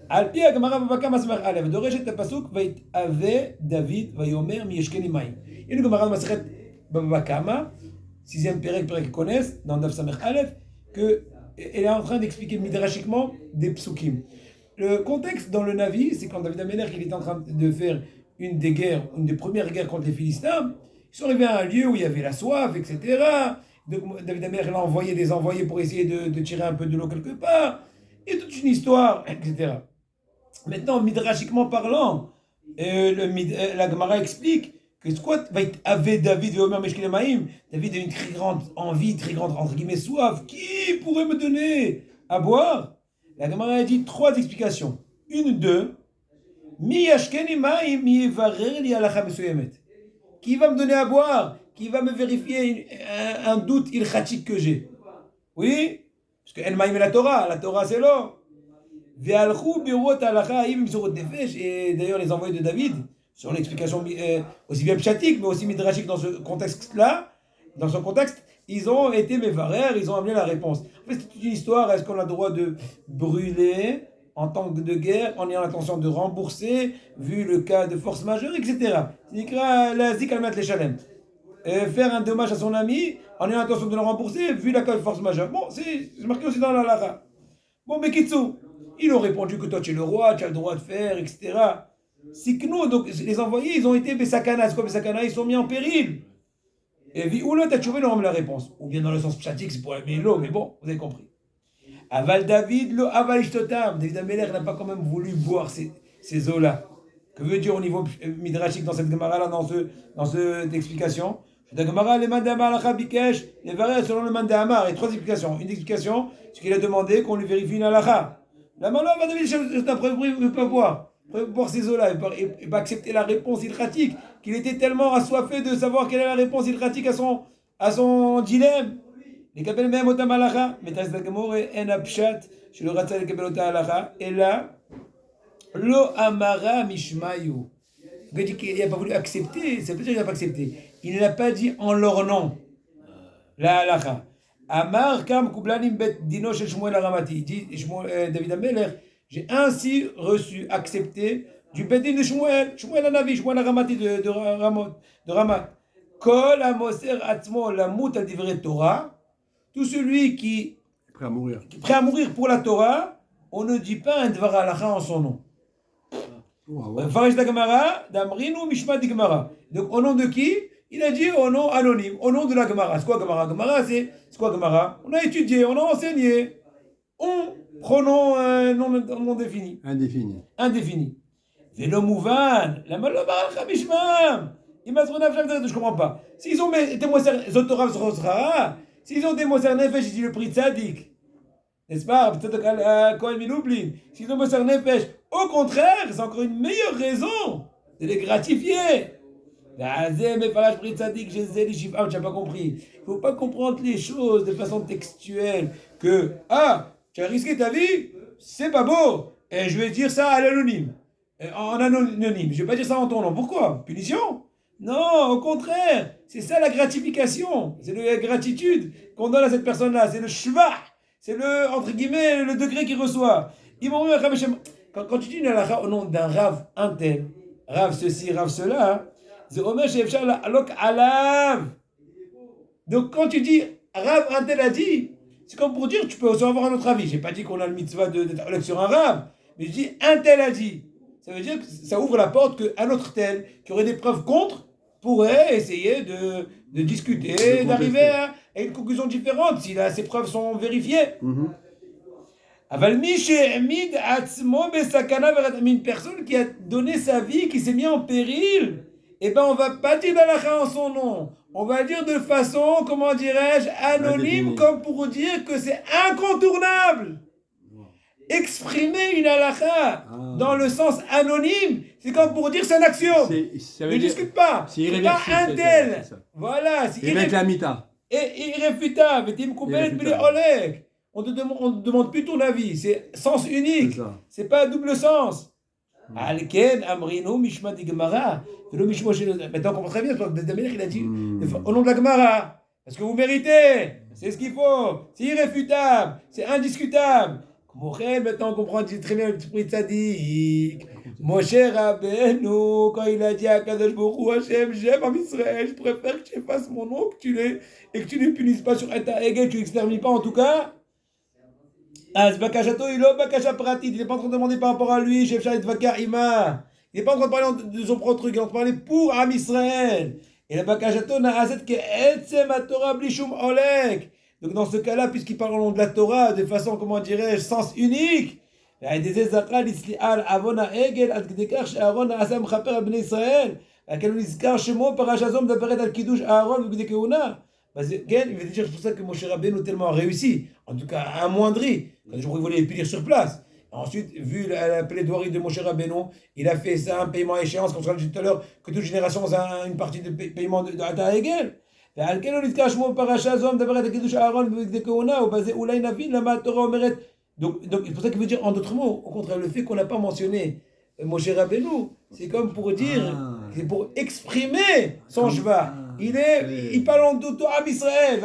על פי הגמרא בבא קמא סמך א' דורש את הפסוק ויתאווה דוד ויאמר מי ישקני מים. הנה גמרא במסכת בבא קמא, sixième pérec qu'ils connaissent, dans Daf Samech Aleph, qu'elle est en train d'expliquer midrashiquement des psukim. Le contexte dans le Navi, c'est quand David Améler il est en train de faire une des premières guerres contre les Philistins, ils Ils sont arrivés à un lieu où il y avait la soif, etc. Donc David Amer l'a envoyé des envoyés pour essayer de tirer un peu de l'eau quelque part. Et toute une histoire, etc. Maintenant, midrashiquement parlant, la Gemara explique que ce quoi avait David et Omer Meshkilemaim. David a une très grande envie, très grande entre guillemets soif. Qui pourrait me donner à boire? La Gemara a dit 3 explications. Une, 2. Mi yashkeni maim mi yevarer li halacha mesuyemet. Qui va me donner à boire? Qui va me vérifier un doute ilchatique que j'ai? Oui, parce que El Maïm est la Torah c'est l'or. Ve'alchou birot halacha im misorot nefesh. Et d'ailleurs les envoyés de David, sur l'explication aussi bien pshatique mais aussi midrashique dans ce contexte-là, dans ce contexte, ils ont été mévarères, ils ont amené la réponse. En fait, c'est une histoire, est-ce qu'on a le droit de brûler en temps de guerre, en ayant l'intention de rembourser, vu le cas de force majeure, etc. C'est la zik al-mat les-shalem. Faire un dommage à son ami, en ayant l'intention de le rembourser, vu la cas de force majeure. Bon, c'est marqué aussi dans la lara. Bon, mais Kitsu, ils ont répondu que toi tu es le roi, tu as le droit de faire, etc. Siknou, donc les envoyés, ils ont été Besakana. C'est quoi Besakana? Ils sont mis en péril. Et Vioula, t'as trouvé la réponse. Ou bien dans le sens pshatique, c'est pour la mélo, mais bon, vous avez compris. Aval David, le Aval Ishtotam. David Améler n'a pas quand même voulu boire ces eaux-là. Que veut dire au niveau midrashique dans cette Gemara-là, dans cette explication? La Gemara, les mandamar alacha bikesh, les varés selon le mandamar. Il y a 3 explications. Une explication, c'est qu'il a demandé qu'on lui vérifie une alacha. La malheur va David ne peut pas boire. Pour ces eaux-là, et pas accepter la réponse ilchatique, qu'il était tellement assoiffé de savoir quelle est la réponse ilchatique à son dilemme. Les kabel même otam halacha, mais t'as d'agmor en apshat, chez le ratza les kabel otam halacha, et là, lo amara mishmayu. Il dit qu'il n'a pas voulu accepter, ça veut dire qu'il n'a pas accepté. Il ne l'a pas dit en leur nom. La halacha. Amar kam kublanim bet dino shel Shmuel Aramati. Il dit David Améler, j'ai ainsi reçu, accepté du Bedin de Shmuel Anavi, Shmuel Aramati de Ramat. Kol amoser atzmo lamut al divrei Torah. Tout celui qui est prêt à mourir pour la Torah, on ne dit pas un dvar halacha en son nom. Farish da Gemara, d'Amrinu Mishma di Gemara. Donc au nom de qui? Il a dit au nom anonyme, au nom de la Gemara. C'est quoi Gemara? Gemara, c'est quoi Gemara? On a étudié, on a enseigné. Pronom non défini. Indéfini. Velo mouvan, la malobar al-Khamishmam. Je ne comprends pas. S'ils ont été moissers, Zotorav Zrosra, s'ils ont des moissers nefesh, ils disent le prix tzadik. N'est-ce pas? Peut-être Kohen Miloublin. S'ils ont moissers nefesh, au contraire, c'est encore une meilleure raison de les gratifier. Tu n'as pas compris. Il ne faut pas comprendre les choses de façon textuelle. Que, tu as risqué ta vie, c'est pas beau. Et je vais dire ça à l'anonyme. En anonyme. Je ne vais pas dire ça en ton nom. Pourquoi? Punition? Non, au contraire. C'est ça la gratification. C'est la gratitude qu'on donne à cette personne-là. C'est le shva. C'est le, entre guillemets, le degré qu'il reçoit. Quand tu dis une halakha au nom d'un rav, un tel, rav ceci, rav cela, c'est Omer Shefchar la alok alav. Donc quand tu dis rav, un tel a dit, c'est comme pour dire tu peux aussi avoir un autre avis. J'ai pas dit qu'on a le mitzvah d'être alok sur un rav, mais je dis un tel a dit. Ça veut dire que ça ouvre la porte qu'un autre tel, qui aurait des preuves contre, pourrait essayer de discuter, d'arriver à une conclusion différente si ses preuves sont vérifiées. Une personne qui a donné sa vie, qui s'est mis en péril, eh ben on va pas dire d'halakha en son nom. On va dire de façon, comment dirais-je, anonyme, comme pour dire que c'est incontournable. Exprimer une halakha dans le sens anonyme, c'est comme pour dire c'est un axiome. Ne discute pas. C'est pas un tel. Voilà. C'est irréfutable. Et irréfutable. On ne demande plus ton avis. C'est sens unique. C'est pas double sens. Alken, Amrino, Mishma di Gemara. Maintenant, on comprend très bien. Il a dit au nom de la Gemara. Parce que vous méritez. C'est ce qu'il faut. C'est irréfutable. C'est indiscutable. Maintenant on comprend très bien le petit tzaddik. Moshe Rabbeinu, quand il a dit à Kadosh Baruch Hu, Hashem, j'aime Am Israël, je préfère que tu fasses mon nom, que tu les punisses pas sur Eta Egel, tu l'extermines pas en tout cas. Bakashato, il est Bakasha Pratit, il n'est pas en train de demander par rapport à lui, Chef Shalit Vakar Ima. Il n'est pas en train de parler de son propre truc, il est en train de parler pour Am Israël. Et la bakajato na'aset ke'etzem haTorah bli shum olek. Donc dans ce cas-là, puisqu'il parle au nom de la Torah de façon, comment dirais-je, sens unique, avon ha'egel ad kdei kach she'Aaron na'asa mechaper al bnei Israël. Laquelle on nizkar shemo parashazom מדברת על קידוש אהרון ובגדי כהונה. כן, il veut dire c'est pour ça que Moshe Rabbeinu tellement réussi, en tout cas amoindri, quand je crois qu'il voulait les punir sur place. Ensuite, vu la plaidoirie de Moshe Rabbeinu, il a fait ça, un paiement à échéance, comme on l'a dit tout à l'heure, que toute génération a une partie de paiement de Ata Hegel. ועל כן לא נזכר שמו בפרשה זו מדברת על קידוש אהרון ובגדי כהונה, ובזה אולי נבין למה התורה אומרת. Donc c'est pour ça qu'il veut dire, en d'autres mots, au contraire, le fait qu'on n'a pas mentionné Moshe Rabbeinu, c'est comme pour dire, c'est pour exprimer son shva. Il parle en tout à Israël.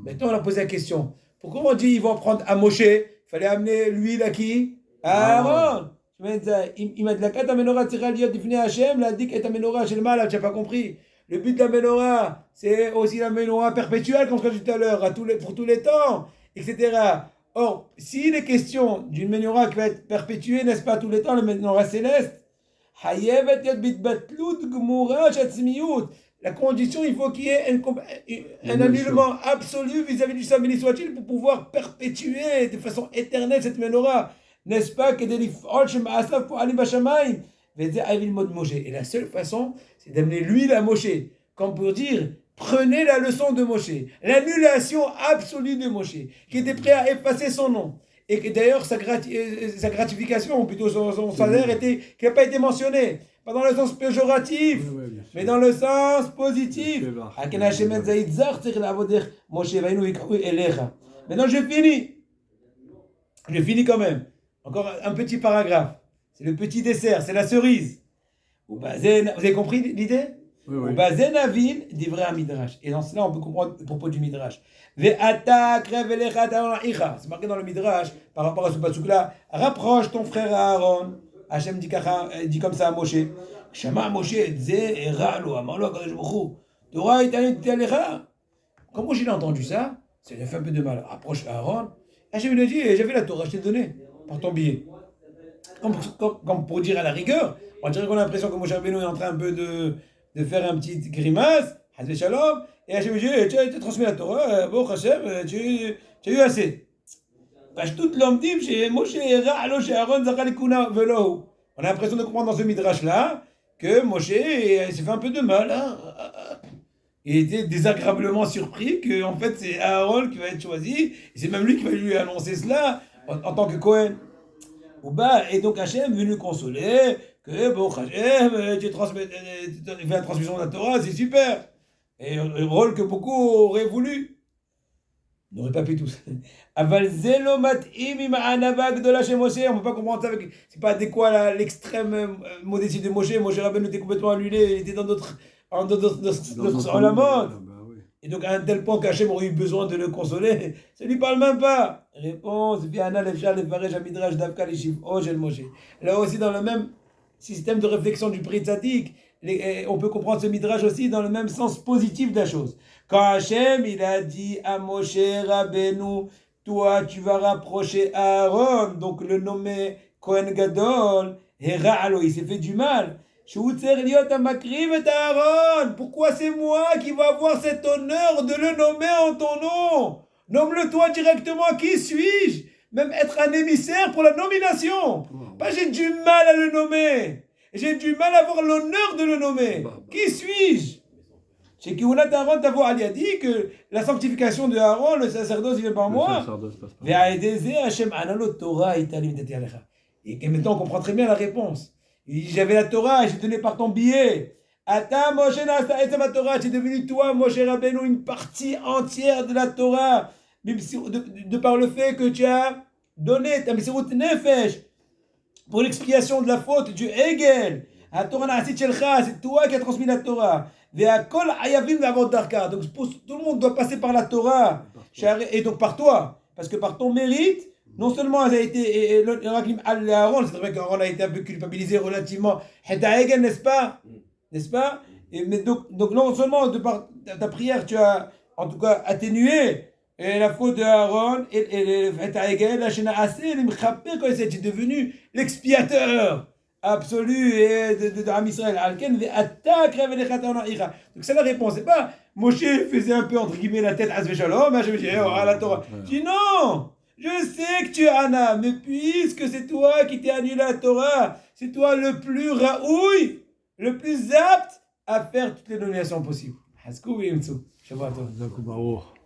Maintenant on a posé la question. Pourquoi on dit ils vont prendre à Moshe? Il fallait amener l'huile à qui? À Aaron. Il m'a dit la carte à menorah tzricha liot lifnei Hashem, la dik et à menorah chez le mal, tu n'as pas compris. Le but de la menorah, c'est aussi la menorah perpétuelle, comme je l'ai dit tout à l'heure, pour tous les temps, etc. Or, s'il est question d'une menorah qui va être perpétuée, n'est-ce pas, tous les temps, la menorah céleste, la condition, il faut qu'il y ait un annulement absolu vis-à-vis du saint béni soit-il pour pouvoir perpétuer de façon éternelle cette menorah. N'est-ce pas, que pour aller Bashamayim. Et la seule façon, c'est d'amener l'huile à Moshe, comme pour dire, prenez la leçon de Moshe, l'annulation absolue de Moshe, qui était prêt à effacer son nom, et que d'ailleurs sa gratification, ou plutôt son salaire, qui n'a pas été mentionné, pas dans le sens péjoratif, mais dans le sens positif. Maintenant je finis quand même. Encore un petit paragraphe. C'est le petit dessert, c'est la cerise. Vous avez compris l'idée? Oui. Et dans cela, on peut comprendre le propos du Midrash. C'est marqué dans le Midrash, par rapport à ce pasuk-là, rapproche ton frère Aaron. Hachem dit comme ça à Moshe. Shama Moshe, Torah quand Moshe a entendu ça, ça lui a fait un peu de mal. Rapproche Aaron. Hachem lui a dit, j'avais la Torah, je t'ai donné par ton billet. Comme pour dire à la rigueur, on dirait qu'on a l'impression que Moshe Rabbeinu est en train un peu de faire un petit grimace, Hazé Shalom, et Hachem lui dit, tu as transmis la Torah, bon Hachem, tu as eu assez. Tout l'homme dit, chez Moshe, Ra'alo, chez Aaron, Zachalikuna, Velo. On a l'impression de comprendre dans ce midrash-là que Moshe s'est fait un peu de mal. Il était désagréablement surpris que en fait c'est Aaron qui va être choisi, et c'est même lui qui va lui annoncer cela en tant que Cohen. Et donc Hachem est venu consoler que bon Hachem, tu fais la transmission de la Torah, c'est super. Et un rôle que beaucoup auraient voulu. Ils n'auraient pas pu tous. Aval zelomat im anavag de la chez Moshe, on ne peut pas comprendre ça avec. C'est pas adéquat l'extrême modestie de Moshe. Moshe Rabbeinu était complètement annulé, il était dans d'autres olamot. Et donc à un tel point qu'Hachem aurait eu besoin de le consoler, ça ne lui parle même pas. Réponse, là aussi dans le même système de réflexion du Pri Tzadik, on peut comprendre ce midrash aussi dans le même sens positif de la chose. Quand Hachem il a dit à Moshe Rabbeinu, toi tu vas rapprocher Aaron, donc le nommer Kohen Gadol, et Ra'alo, il s'est fait du mal. Pourquoi c'est moi qui vais avoir cet honneur de le nommer en ton nom? Nomme-le toi directement, qui suis-je? Même être un émissaire pour la nomination. Pas j'ai du mal à le nommer. J'ai du mal à avoir l'honneur de le nommer. Qui suis-je? Chez Kihunat Aaron, Ali a dit que la sanctification de Aaron, le sacerdoce, il vient par moi. Et que maintenant on comprend très bien la réponse. Il dit, j'avais la Torah, j'ai donné par ton billet. Ata Moshe Nasta et ma Torah, c'est devenu toi, Moshe Rabbeinu, une partie entière de la Torah, de par le fait que tu as donné ta Messirut Nefesh pour l'expiation de la faute du Hegel. La Torah c'est toi qui as transmis la Torah. Ve'akol hayavim ve'avot darka. Donc tout le monde doit passer par la Torah, et donc par toi, parce que par ton mérite. Non seulement elle a été Aaron, c'est vrai qu'Aaron a été un peu culpabilisé relativement, n'est-ce pas? N'est-ce pas? Mais donc non seulement de par ta prière, tu as en tout cas atténué Et la faute de Aaron, et c'est devenu l'expiateur absolu de Am Israël. Donc c'est la réponse. C'est pas Moshe faisait un peu entre guillemets la tête Azve Shalom, je me dis, oh, à la Torah. Je dis non, je sais que tu es Anna, mais puisque c'est toi qui t'es annulé la Torah, c'est toi le plus raoui, le plus apte à faire toutes les nominations possibles. Haskou et Shabbat. Baruch.